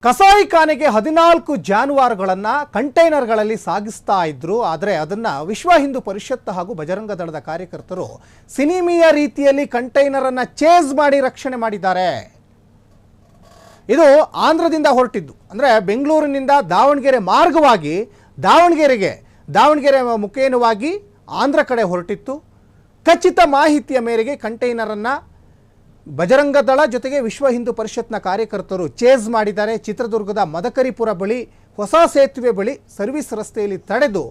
ಕಸಾಯಿಖಾನೆಗೆ 14 ಜಾನುವಾರುಗಳನ್ನು ಕಂಟೈನರ್ಗಳಲ್ಲಿ ಸಾಗಿಸ್ತಾ ಇದ್ರು. ಆದರೆ ಅದನ್ನು ವಿಶ್ವ ಹಿಂದೂ ಪರಿಷತ್ ಹಾಗೂ ಬಜರಂಗ ದಳದ ಕಾರ್ಯಕರ್ತರು ಸಿನಿಮೀಯ ರೀತಿಯಲ್ಲಿ ಕಂಟೈನರ್ ಅನ್ನು ಚೇಸ್ ಮಾಡಿ ರಕ್ಷಣೆ ಮಾಡಿದ್ದಾರೆ. ಇದು ಆಂಧ್ರದಿಂದ ಹೊರಟಿದ್ದು, ಅಂದರೆ ಬೆಂಗಳೂರಿನಿಂದ ದಾವಣಗೆರೆ ಮಾರ್ಗವಾಗಿ ದಾವಣಗೆರೆ ಮುಖೇನವಾಗಿ ಆಂಧ್ರ ಕಡೆ ಹೊರಟಿತ್ತು. ಖಚಿತ ಮಾಹಿತಿಯ ಮೇರೆಗೆ ಕಂಟೈನರನ್ನು ಬಜರಂಗ ದಳ ಜೊತೆಗೆ ವಿಶ್ವ ಹಿಂದೂ ಪರಿಷತ್ನ ಕಾರ್ಯಕರ್ತರು ಚೇಸ್ ಮಾಡಿದ್ದಾರೆ. ಚಿತ್ರದುರ್ಗದ ಮದಕರಿಪುರ ಬಳಿ ಹೊಸ ಸೇತುವೆ ಬಳಿ ಸರ್ವಿಸ್ ರಸ್ತೆಯಲ್ಲಿ ತಡೆದು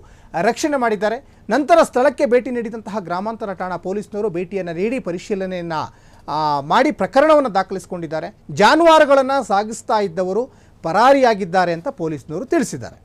ರಕ್ಷಣೆ ಮಾಡಿದ್ದಾರೆ. ನಂತರ ಸ್ಥಳಕ್ಕೆ ಭೇಟಿ ನೀಡಿದಂತಹ ಗ್ರಾಮಾಂತರ ಠಾಣಾ ಪೊಲೀಸ್ನವರು ಭೇಟಿಯನ್ನು ನೀಡಿ ಪರಿಶೀಲನೆಯನ್ನು ಮಾಡಿ ಪ್ರಕರಣವನ್ನು ದಾಖಲಿಸಿಕೊಂಡಿದ್ದಾರೆ. ಜಾನುವಾರುಗಳನ್ನು ಸಾಗಿಸ್ತಾ ಇದ್ದವರು ಪರಾರಿಯಾಗಿದ್ದಾರೆ ಅಂತ ಪೊಲೀಸ್ನವರು ತಿಳಿಸಿದ್ದಾರೆ.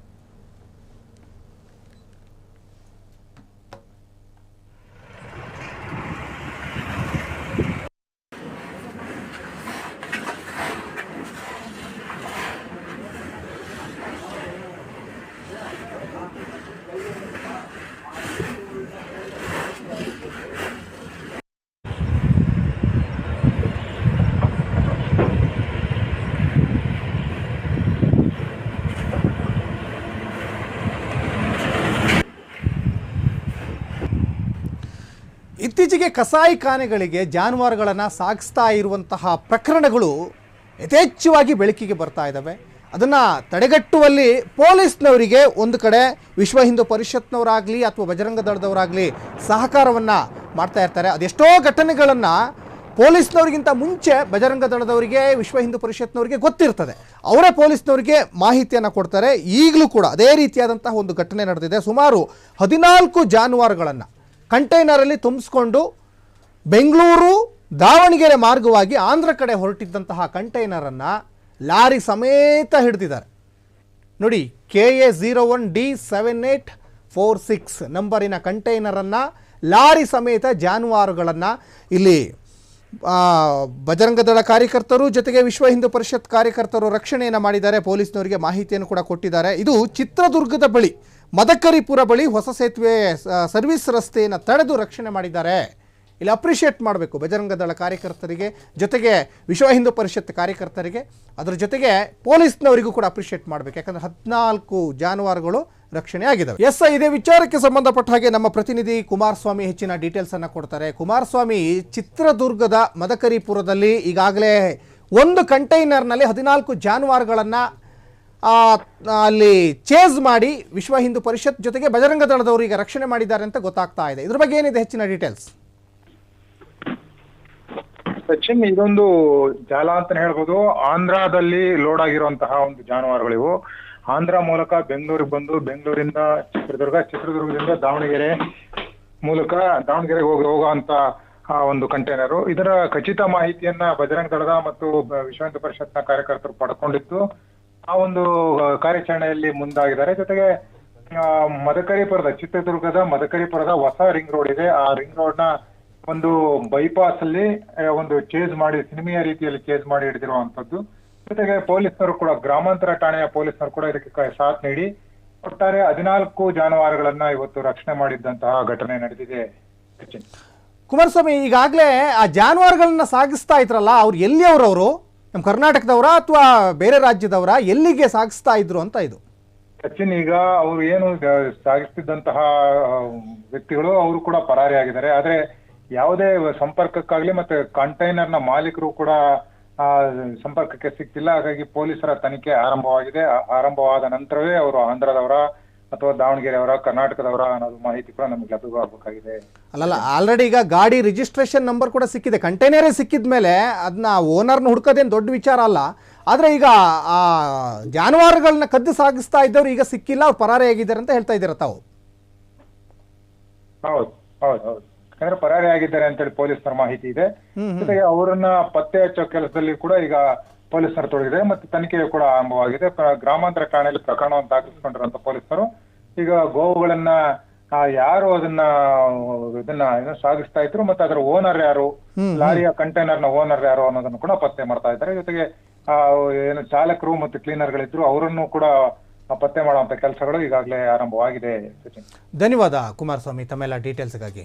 ಇತ್ತೀಚೆಗೆ ಕಸಾಯಿಖಾನೆಗಳಿಗೆ ಜಾನುವಾರುಗಳನ್ನು ಸಾಗಿಸ್ತಾ ಇರುವಂತಹ ಪ್ರಕರಣಗಳು ಯಥೇಚ್ಛವಾಗಿ ಬೆಳಕಿಗೆ ಬರ್ತಾ ಇದ್ದಾವೆ. ಅದನ್ನು ತಡೆಗಟ್ಟುವಲ್ಲಿ ಪೊಲೀಸ್ನವರಿಗೆ ಒಂದು ಕಡೆ ವಿಶ್ವ ಹಿಂದೂ ಪರಿಷತ್ನವರಾಗಲಿ ಅಥವಾ ಬಜರಂಗ ದಳದವರಾಗಲಿ ಸಹಕಾರವನ್ನು ಮಾಡ್ತಾ ಇರ್ತಾರೆ. ಅದೆಷ್ಟೋ ಘಟನೆಗಳನ್ನು ಪೊಲೀಸ್ನವರಿಗಿಂತ ಮುಂಚೆ ಬಜರಂಗ ದಳದವರಿಗೆ ವಿಶ್ವ ಹಿಂದೂ ಪರಿಷತ್ನವರಿಗೆ ಗೊತ್ತಿರ್ತದೆ. ಅವರೇ ಪೊಲೀಸ್ನವರಿಗೆ ಮಾಹಿತಿಯನ್ನು ಕೊಡ್ತಾರೆ. ಈಗಲೂ ಕೂಡ ಅದೇ ರೀತಿಯಾದಂತಹ ಒಂದು ಘಟನೆ ನಡೆದಿದೆ. ಸುಮಾರು 14 ಜಾನುವಾರುಗಳನ್ನು ಕಂಟೈನರಲ್ಲಿ ತುಂಬಿಸ್ಕೊಂಡು ಬೆಂಗಳೂರು ದಾವಣಗೆರೆ ಮಾರ್ಗವಾಗಿ ಆಂಧ್ರ ಕಡೆ ಹೊರಟಿದ್ದಂತಹ ಕಂಟೈನರನ್ನು ಲಾರಿ ಸಮೇತ ಹಿಡಿದಿದ್ದಾರೆ. ನೋಡಿ, KA01D7846 ನಂಬರಿನ ಕಂಟೈನರನ್ನು ಲಾರಿ ಸಮೇತ ಜಾನುವಾರುಗಳನ್ನು ಇಲ್ಲಿ ಬಜರಂಗ ದಳ ಕಾರ್ಯಕರ್ತರು ಜೊತೆಗೆ ವಿಶ್ವ ಹಿಂದೂ ಪರಿಷತ್ ಕಾರ್ಯಕರ್ತರು ರಕ್ಷಣೆಯನ್ನು ಮಾಡಿದ್ದಾರೆ. ಪೊಲೀಸ್ನವರಿಗೆ ಮಾಹಿತಿಯನ್ನು ಕೂಡ ಕೊಟ್ಟಿದ್ದಾರೆ. ಇದು ಚಿತ್ರದುರ್ಗದ ಬಳಿ ಮದಕರಿಪುರ ಬಳಿ ಹೊಸ ಸೇತುವೆ ಸರ್ವಿಸ್ ರಸ್ತೆಯನ್ನು ತಡೆದು ರಕ್ಷಣೆ ಮಾಡಿದ್ದಾರೆ. ಇಲ್ಲಿ ಅಪ್ರಿಷಿಯೇಟ್ ಮಾಡಬೇಕು ಬಜರಂಗ ದಳ ಕಾರ್ಯಕರ್ತರಿಗೆ, ಜೊತೆಗೆ ವಿಶ್ವ ಹಿಂದೂ ಪರಿಷತ್ ಕಾರ್ಯಕರ್ತರಿಗೆ, ಅದರ ಜೊತೆಗೆ ಪೊಲೀಸ್ನವರಿಗೂ ಕೂಡ ಅಪ್ರಿಷಿಯೇಟ್ ಮಾಡಬೇಕು. ಯಾಕಂದರೆ 14 ಜಾನುವಾರುಗಳು ರಕ್ಷಣೆ ಆಗಿದ್ದಾವೆ. ಇದೇ ವಿಚಾರಕ್ಕೆ ಸಂಬಂಧಪಟ್ಟ ಹಾಗೆ ನಮ್ಮ ಪ್ರತಿನಿಧಿ ಕುಮಾರಸ್ವಾಮಿ ಹೆಚ್ಚಿನ ಡೀಟೇಲ್ಸನ್ನು ಕೊಡ್ತಾರೆ. ಕುಮಾರಸ್ವಾಮಿ, ಚಿತ್ರದುರ್ಗದ ಮದಕರಿಪುರದಲ್ಲಿ ಈಗಾಗಲೇ ಒಂದು ಕಂಟೈನರ್ನಲ್ಲಿ 14 ಜಾನುವಾರುಗಳನ್ನು ಅಲ್ಲಿ ಚೇಸ್ ಮಾಡಿ ವಿಶ್ವ ಹಿಂದೂ ಪರಿಷತ್ ಜೊತೆಗೆ ಬಜರಂಗ ದಳದವರು ಈಗ ರಕ್ಷಣೆ ಮಾಡಿದ್ದಾರೆ ಅಂತ ಗೊತ್ತಾಗ್ತಾ ಇದೆ. ಇದ್ರ ಬಗ್ಗೆ ಏನಿದೆ ಹೆಚ್ಚಿನ ಡೀಟೇಲ್ಸ್? ಸಚಿನ್, ಇದೊಂದು ಜಾಲ ಅಂತ ಹೇಳ್ಬೋದು. ಆಂಧ್ರದಲ್ಲಿ ಲೋಡ್ ಆಗಿರುವಂತಹ ಒಂದು ಜಾನುವಾರುಗಳಿವು. ಆಂಧ್ರ ಮೂಲಕ ಬೆಂಗಳೂರಿಗೆ ಬಂದು ಬೆಂಗಳೂರಿಂದ ಚಿತ್ರದುರ್ಗದಿಂದ ದಾವಣಗೆರೆ ಮೂಲಕ ದಾವಣಗೆರೆಗೆ ಹೋಗುವಂತ ಒಂದು ಕಂಟೈನರು. ಇದರ ಖಚಿತ ಮಾಹಿತಿಯನ್ನ ಬಜರಂಗ ದಳದ ಮತ್ತು ವಿಶ್ವ ಹಿಂದೂ ಪರಿಷತ್ನ ಕಾರ್ಯಕರ್ತರು ಪಡ್ಕೊಂಡಿತ್ತು. ಆ ಒಂದು ಕಾರ್ಯಾಚರಣೆಯಲ್ಲಿ ಮುಂದಾಗಿದ್ದಾರೆ. ಜೊತೆಗೆ ಚಿತ್ರದುರ್ಗದ ಮದಕರಿಪುರದ ಹೊಸ ರಿಂಗ್ ರೋಡ್ ಇದೆ. ಆ ರಿಂಗ್ ರೋಡ್ ನ ಒಂದು ಬೈಪಾಸ್ ಅಲ್ಲಿ ಒಂದು ಚೇಸ್ ಮಾಡಿ ಸಿನಿಮೀಯ ರೀತಿಯಲ್ಲಿ ಚೇಸ್ ಮಾಡಿ ಹಿಡಿದಿರುವಂತದ್ದು. ಜೊತೆಗೆ ಪೊಲೀಸರು ಕೂಡ, ಗ್ರಾಮಾಂತರ ಠಾಣೆಯ ಪೊಲೀಸರು ಕೂಡ ಇದಕ್ಕೆ ಸಾಥ್ ನೀಡಿ ಒಟ್ಟಾರೆ 14 ಜಾನುವಾರುಗಳನ್ನ ಇವತ್ತು ರಕ್ಷಣೆ ಮಾಡಿದ್ದಂತಹ ಘಟನೆ ನಡೆದಿದೆ. ಕುಮಾರಸ್ವಾಮಿ, ಈಗಾಗಲೇ ಆ ಜಾನುವಾರುಗಳನ್ನ ಸಾಗಿಸ್ತಾ ಇದ್ರಲ್ಲ, ಅವ್ರು ಎಲ್ಲಿ ಅವರು ನಮ್ಮ ಕರ್ನಾಟಕದವರ ಅಥವಾ ಬೇರೆ ರಾಜ್ಯದವರ, ಎಲ್ಲಿಗೆ ಸಾಗಿಸ್ತಾ ಇದ್ರು ಅಂತ ಇದು? ಸಚಿನ್, ಈಗ ಅವರು ಏನು ಸಾಗಿಸ್ತಿದ್ದಂತಹ ವ್ಯಕ್ತಿಗಳು ಅವರು ಕೂಡ ಪರಾರಿಯಾಗಿದ್ದಾರೆ. ಆದ್ರೆ ಯಾವುದೇ ಸಂಪರ್ಕಕ್ಕಾಗ್ಲಿ ಮತ್ತೆ ಕಂಟೈನರ್ ನ ಮಾಲೀಕರು ಕೂಡ ಸಂಪರ್ಕಕ್ಕೆ ಸಿಕ್ತಿಲ್ಲ. ಹಾಗಾಗಿ ಪೊಲೀಸರ ತನಿಖೆ ಆರಂಭವಾದ ನಂತರವೇ ಅವರು ಆಂಧ್ರದವರ ಅಥವಾ ದಾವಣಗೆರೆಯವರ, ಕರ್ನಾಟಕದವರ ಅನ್ನೋದು ಮಾಹಿತಿ ಕೂಡ ನಮ್ಗೆ ಲಭ್ಯವಾಗಬೇಕಾಗಿದೆ. ಅಲ್ಲಲ್ಲ, ಆಲ್ರೆಡಿ ಈಗ ಗಾಡಿ ರಿಜಿಸ್ಟ್ರೇಷನ್ ನಂಬರ್ ಕೂಡ ಸಿಕ್ಕಿದೆ. ಕಂಟೈನರೇ ಸಿಕ್ಕಿದ ಮೇಲೆ ಅದನ್ನ ಓನರ್ನ ಹುಡ್ಕೋದೇನು ದೊಡ್ಡ ವಿಚಾರ ಅಲ್ಲ. ಆದರೆ ಈಗ ಆ ಜಾನುವಾರುಗಳನ್ನ ಕದ್ದು ಸಾಗಿಸ್ತಾ ಇದ್ದವ್ರು ಈಗ ಸಿಕ್ಕಿಲ್ಲ, ಅವ್ರು ಪರಾರಿಯಾಗಿದ್ದಾರೆ ಅಂತ ಹೇಳ್ತಾ ಇದ್ದೀರ ತಾವು? ಹೌದು, ಯಾಕಂದ್ರೆ ಪರಾರಿಯಾಗಿದ್ದಾರೆ ಅಂತೇಳಿ ಪೊಲೀಸರ ಮಾಹಿತಿ ಇದೆ. ಜೊತೆಗೆ ಅವರನ್ನ ಪತ್ತೆ ಹಚ್ಚೋ ಕೆಲಸದಲ್ಲಿ ಕೂಡ ಈಗ ಪೊಲೀಸರು ತೊಡಗಿದ್ದಾರೆ ಮತ್ತು ತನಿಖೆಯು ಕೂಡ ಆರಂಭವಾಗಿದೆ. ಗ್ರಾಮಾಂತರ ಠಾಣೆಯಲ್ಲಿ ಪ್ರಕರಣವನ್ನು ದಾಖಲಿಸಿಕೊಂಡಿರುವಂತ ಪೊಲೀಸರು ಈಗ ಗೋವುಗಳನ್ನ ಯಾರು ಇದನ್ನ ಸಾಗಿಸ್ತಾ ಇದ್ರು ಮತ್ತೆ ಅದರ ಓನರ್ ಯಾರು, ಲಾರಿಯ ಕಂಟೈನರ್ ನ ಓನರ್ ಯಾರು ಅನ್ನೋದನ್ನು ಕೂಡ ಪತ್ತೆ ಮಾಡ್ತಾ ಇದ್ದಾರೆ. ಜೊತೆಗೆ ಏನು ಚಾಲಕರು ಮತ್ತು ಕ್ಲೀನರ್ಗಳಿದ್ರು ಅವರನ್ನು ಕೂಡ ಪತ್ತೆ ಮಾಡುವಂತ ಕೆಲಸಗಳು ಈಗಾಗಲೇ ಆರಂಭವಾಗಿದೆ. ಧನ್ಯವಾದ ಕುಮಾರಸ್ವಾಮಿ ತಮ್ಮೆಲ್ಲ ಡೀಟೇಲ್ಸ್ಗಾಗಿ.